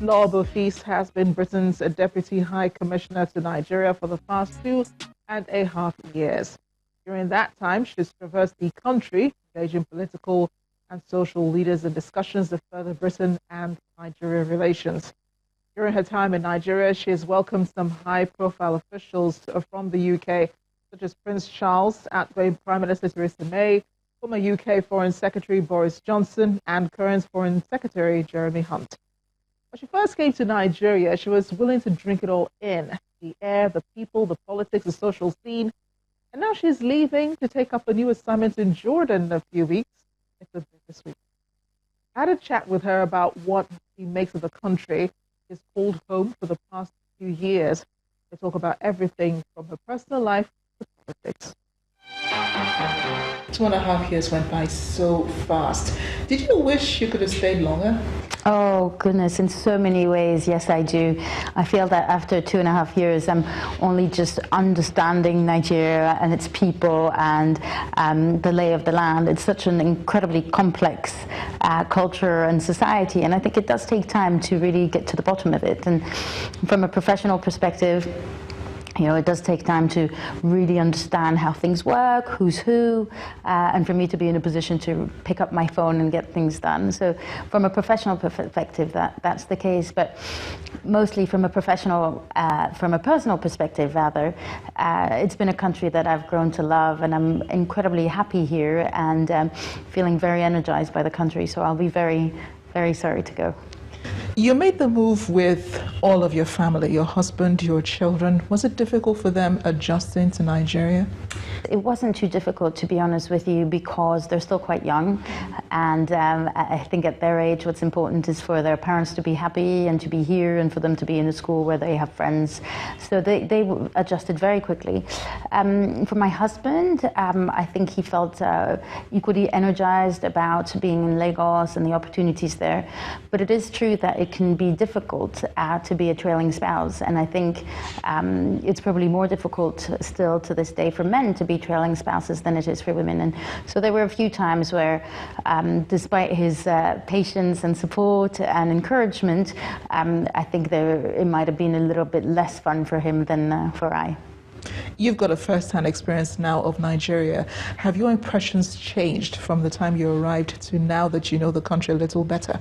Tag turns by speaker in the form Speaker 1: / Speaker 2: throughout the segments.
Speaker 1: Laure Beaufils has been Britain's Deputy High Commissioner to Nigeria for the past 2.5 years. During that time, she's traversed the country, engaging political and social leaders in discussions that further Britain and Nigeria relations. During her time in Nigeria, she has welcomed some high-profile officials from the UK, such as Prince Charles, outgoing Prime Minister Theresa May, former UK Foreign Secretary Boris Johnson, and current Foreign Secretary Jeremy Hunt. When she first came to Nigeria, she was willing to drink it all in: the air, the people, the politics, the social scene. And now she's leaving to take up a new assignment in Jordan in a few weeks. It's a bit this week. I had a chat with her about what she makes of the country she's called home for the past few years. We talk about everything from her personal life to politics. 2.5 years went by so fast. Did you wish you could have stayed longer?
Speaker 2: Oh, goodness, in so many ways, yes, I do. I feel that after 2.5 years, I'm only just understanding Nigeria and its people and the lay of the land. It's such an incredibly complex culture and society, and I think it does take time to really get to the bottom of it. And from a professional perspective, you know, it does take time to really understand how things work, who's who, and for me to be in a position to pick up my phone and get things done. So from a professional perspective, that's the case. But mostly from a personal perspective, rather, it's been a country that I've grown to love, and I'm incredibly happy here and feeling very energized by the country. So I'll be very, very sorry to go.
Speaker 1: You made the move with all of your family, your husband, your children. Was it difficult for them adjusting to Nigeria?
Speaker 2: It wasn't too difficult, to be honest with you, because they're still quite young. And I think at their age, what's important is for their parents to be happy and to be here and for them to be in a school where they have friends. So they adjusted very quickly. For my husband, I think he felt equally energized about being in Lagos and the opportunities there. But it is true that it can be difficult to be a trailing spouse. And I think it's probably more difficult still to this day for men to be trailing spouses than it is for women. And so there were a few times where, despite his patience and support and encouragement, I think it might have been a little bit less fun for him than for I.
Speaker 1: You've got a first-hand experience now of Nigeria. Have your impressions changed from the time you arrived to now that you know the country a little better?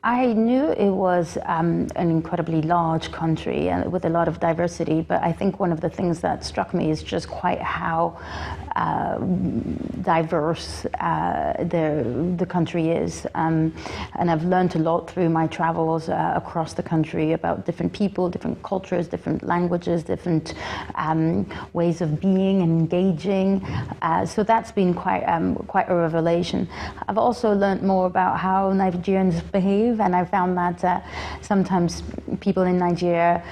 Speaker 2: I knew it was an incredibly large country with a lot of diversity, but I think one of the things that struck me is just quite how diverse the country is. And I've learned a lot through my travels across the country about different people, different cultures, different languages, different ways of being and engaging. So that's been quite a revelation. I've also learned more about how Nigerians behave. And I found that sometimes people in Nigeria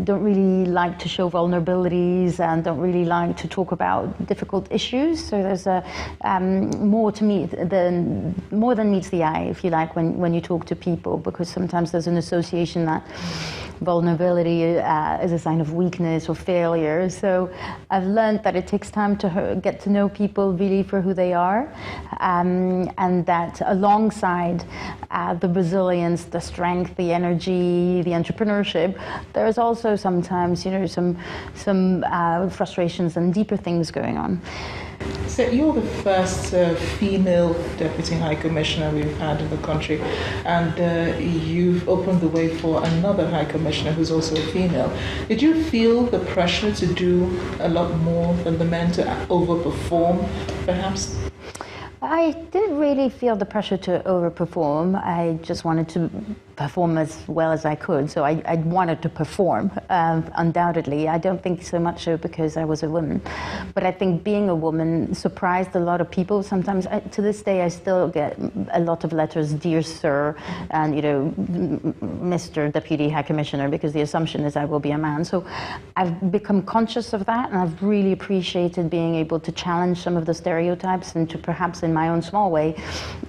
Speaker 2: don't really like to show vulnerabilities and don't really like to talk about difficult issues. So there's more than meets the eye, if you like, when you talk to people, because sometimes there's an association that vulnerability is a sign of weakness or failure. So I've learned that it takes time to get to know people really for who they are, and that alongside the resilience, the strength, the energy, the entrepreneurship, there is also sometimes, you know, some frustrations and deeper things going on.
Speaker 1: So you're the first female Deputy High Commissioner we've had in the country, and you've opened the way for another High Commissioner who's also a female. Did you feel the pressure to do a lot more than the men, to overperform, perhaps?
Speaker 2: I didn't really feel the pressure to overperform. I just wanted to perform as well as I could. So I wanted to perform, undoubtedly. I don't think so much so because I was a woman. But I think being a woman surprised a lot of people. Sometimes, to this day, I still get a lot of letters, "Dear Sir," and, you know, "Mr. Deputy High Commissioner," because the assumption is I will be a man. So I've become conscious of that, and I've really appreciated being able to challenge some of the stereotypes and to perhaps, in my own small way,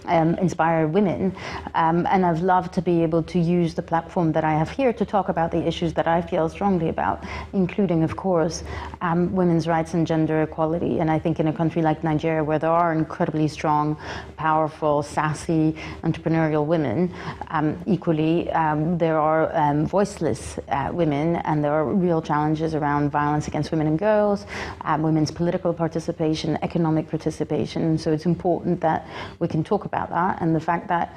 Speaker 2: inspire women. And I've loved to be able able to use the platform that I have here to talk about the issues that I feel strongly about, including, of course, women's rights and gender equality. And I think in a country like Nigeria, where there are incredibly strong, powerful, sassy, entrepreneurial women, equally there are voiceless women, and there are real challenges around violence against women and girls, women's political participation, economic participation. So it's important that we can talk about that, and the fact that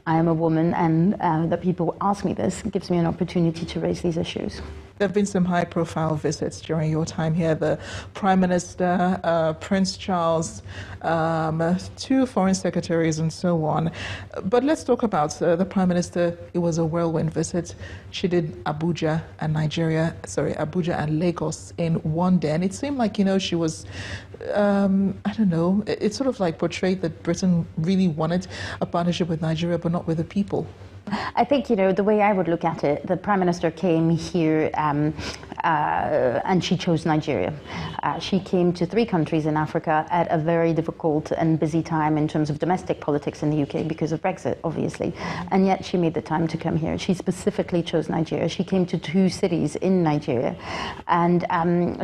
Speaker 2: I am a woman and that people ask me this gives me an opportunity to raise these issues.
Speaker 1: There have been some high-profile visits during your time here. The Prime Minister, Prince Charles, 2 foreign secretaries, and so on. But let's talk about the Prime Minister. It was a whirlwind visit. She did Abuja and Abuja and Lagos in one day. And it seemed like, she was, I don't know, it sort of like portrayed that Britain really wanted a partnership with Nigeria, but not with the people.
Speaker 2: I think, the way I would look at it, the Prime Minister came here and she chose Nigeria. She came to 3 countries in Africa at a very difficult and busy time in terms of domestic politics in the UK because of Brexit, obviously. And yet she made the time to come here. She specifically chose Nigeria. She came to 2 cities in Nigeria. And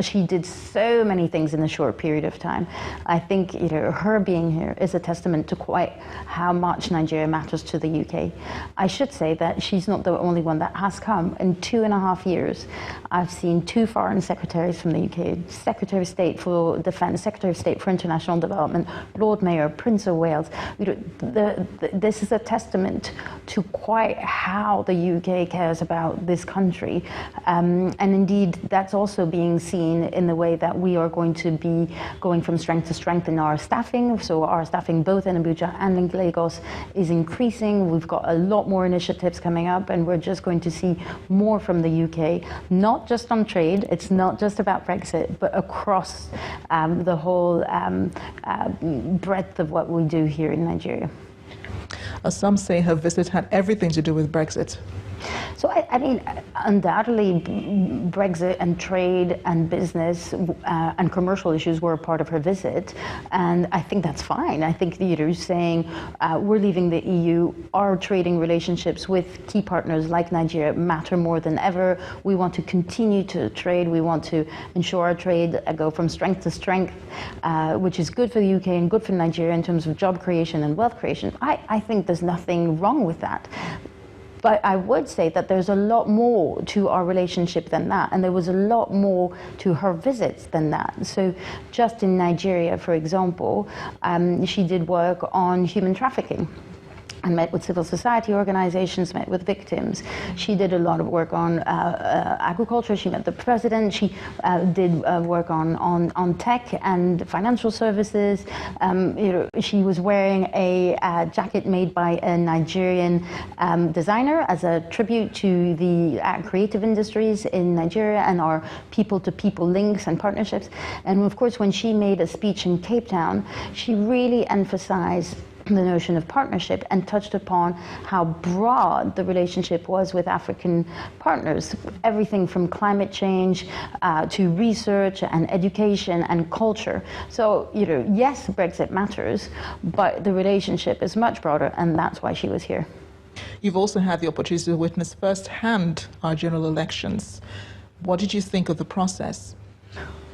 Speaker 2: she did so many things in a short period of time. I think, her being here is a testament to quite how much Nigeria matters to the UK. I should say that she's not the only one that has come. In 2.5 years, I've seen 2 foreign secretaries from the UK, Secretary of State for Defence, Secretary of State for International Development, Lord Mayor, Prince of Wales. This is a testament to quite how the UK cares about this country. And indeed, that's also being seen in the way that we are going to be going from strength to strength in our staffing. So our staffing both in Abuja and in Lagos is increasing. We've got a lot more initiatives coming up, and we're just going to see more from the UK, not just on trade, it's not just about Brexit, but across the whole breadth of what we do here in Nigeria.
Speaker 1: Some say her visit had everything to do with Brexit.
Speaker 2: So, I mean, undoubtedly, Brexit and trade and business and commercial issues were a part of her visit, and I think that's fine. I think saying we're leaving the EU, our trading relationships with key partners like Nigeria matter more than ever. We want to continue to trade. We want to ensure our trade go from strength to strength, which is good for the UK and good for Nigeria in terms of job creation and wealth creation. I think there's nothing wrong with that. But I would say that there's a lot more to our relationship than that, and there was a lot more to her visits than that. So just in Nigeria, for example, she did work on human trafficking. and met with civil society organizations, met with victims. She did a lot of work on agriculture. She met the president. She did work on tech and financial services. She was wearing a jacket made by a Nigerian designer as a tribute to the creative industries in Nigeria and our people-to-people links and partnerships. And of course, when she made a speech in Cape Town, she really emphasized the notion of partnership and touched upon how broad the relationship was with African partners. Everything from climate change to research and education and culture. So, yes, Brexit matters, but the relationship is much broader, and that's why she was here.
Speaker 1: You've also had the opportunity to witness firsthand our general elections. What did you think of the process?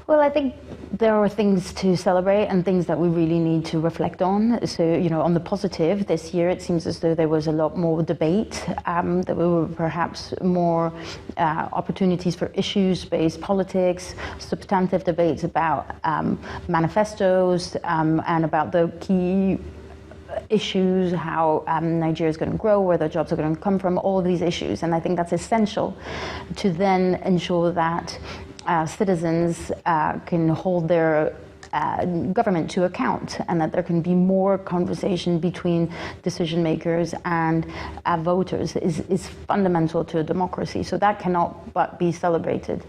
Speaker 2: Well, I think there are things to celebrate and things that we really need to reflect on. So, on the positive, this year it seems as though there was a lot more debate. There were perhaps more opportunities for issues-based politics, substantive debates about manifestos and about the key issues, how Nigeria is going to grow, where the jobs are going to come from, all of these issues. And I think that's essential to then ensure that citizens can hold their government to account, and that there can be more conversation between decision makers and voters is fundamental to a democracy. So that cannot but be celebrated.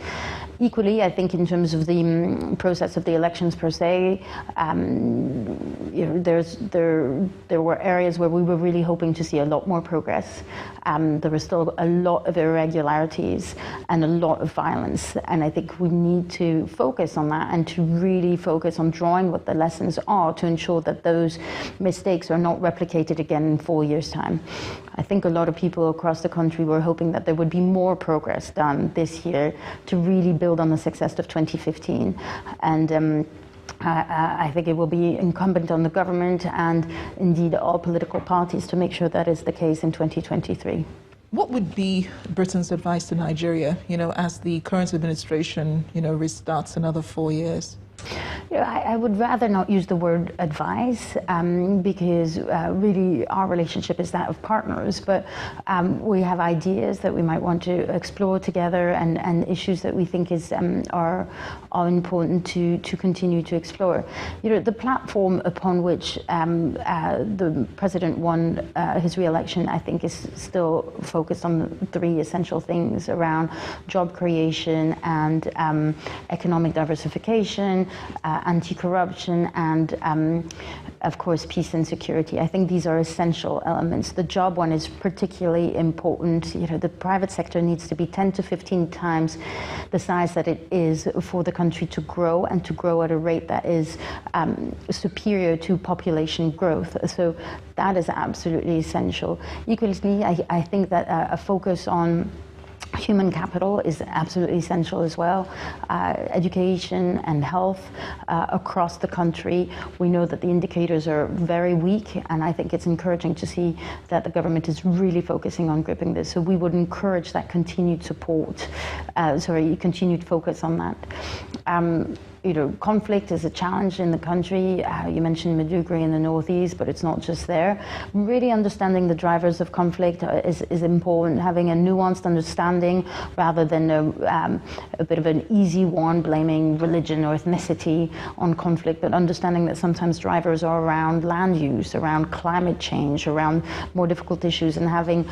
Speaker 2: Equally, I think in terms of the process of the elections per se, there were areas where we were really hoping to see a lot more progress. There was still a lot of irregularities and a lot of violence, and I think we need to focus on that and to really focus on drawing what the lessons are to ensure that those mistakes are not replicated again in 4 years' time. I think a lot of people across the country were hoping that there would be more progress done this year to really build on the success of 2015. And I think it will be incumbent on the government and indeed all political parties to make sure that is the case in 2023.
Speaker 1: What would be Britain's advice to Nigeria, as the current administration, restarts another 4 years?
Speaker 2: I would rather not use the word advice because really our relationship is that of partners, but we have ideas that we might want to explore together and issues that we think are important to continue to explore. The platform upon which the president won his re-election, I think, is still focused on the 3 essential things around job creation and economic diversification, anti-corruption, and of course peace and security. I think these are essential elements. The job one is particularly important. The private sector needs to be 10 to 15 times the size that it is for the country to grow, and to grow at a rate that is superior to population growth. So that is absolutely essential. Equally, I think that a focus on human capital is absolutely essential as well. Education and health across the country. We know that the indicators are very weak, and I think it's encouraging to see that the government is really focusing on gripping this. So we would encourage that continued continued focus on that. Conflict is a challenge in the country. You mentioned Maiduguri in the northeast, but it's not just there. Really understanding the drivers of conflict is important, having a nuanced understanding rather than a bit of an easy one, blaming religion or ethnicity on conflict, but understanding that sometimes drivers are around land use, around climate change, around more difficult issues, and having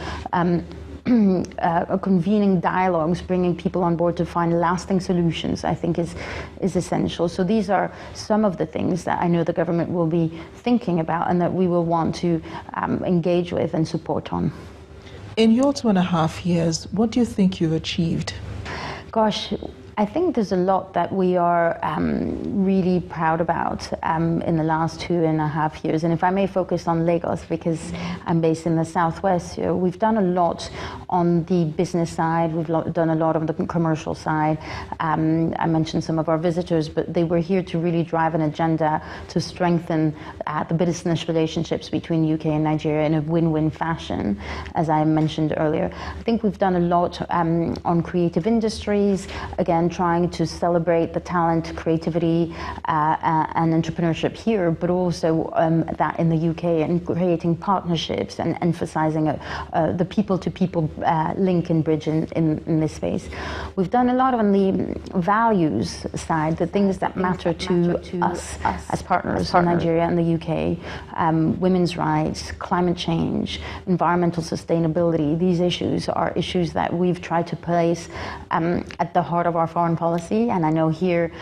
Speaker 2: convening dialogues, bringing people on board to find lasting solutions, I think is essential. So these are some of the things that I know the government will be thinking about and that we will want to engage with and support on.
Speaker 1: In your 2.5 years, what do you think you've achieved?
Speaker 2: Gosh, I think there's a lot that we are really proud about in the last 2.5 years. And if I may focus on Lagos, because I'm based in the southwest, we've done a lot on the business side. We've done a lot on the commercial side. I mentioned some of our visitors, but they were here to really drive an agenda to strengthen the business relationships between UK and Nigeria in a win-win fashion, as I mentioned earlier. I think we've done a lot on creative industries, again, trying to celebrate the talent, creativity, and entrepreneurship here, but also that in the UK, and creating partnerships and emphasizing the people-to-people link and bridge in this space. We've done a lot on the values side, the things that matter to us as partners in Nigeria and the UK, women's rights, climate change, environmental sustainability. These issues are issues that we've tried to place at the heart of our foreign policy, and I know here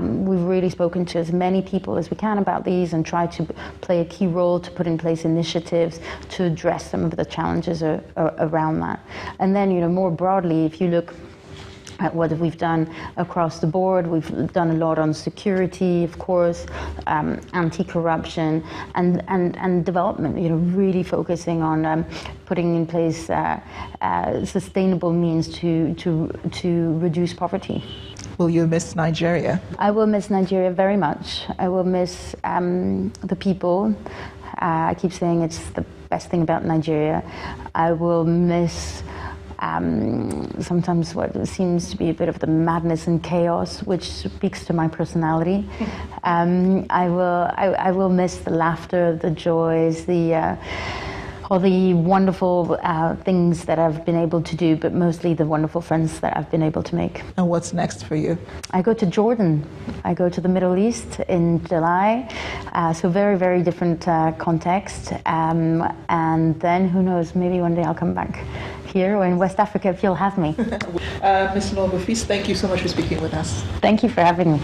Speaker 2: we've really spoken to as many people as we can about these and tried to play a key role to put in place initiatives to address some of the challenges around that. And then, more broadly, if you look at what we've done across the board, we've done a lot on security, of course, anti-corruption, and development. Really focusing on putting in place sustainable means to reduce poverty.
Speaker 1: Will you miss Nigeria?
Speaker 2: I will miss Nigeria very much. I will miss the people. I keep saying it's the best thing about Nigeria. I will miss sometimes what seems to be a bit of the madness and chaos, which speaks to my personality. I will miss the laughter, the joys, all the wonderful things that I've been able to do, but mostly the wonderful friends that I've been able to make.
Speaker 1: And what's next for you?
Speaker 2: I go to Jordan. I go to the Middle East in July. So very, very different context. And then who knows, maybe one day I'll come back here or in West Africa if you'll have me.
Speaker 1: Ms. Laure Beaufils, thank you so much for speaking with us.
Speaker 2: Thank you for having me.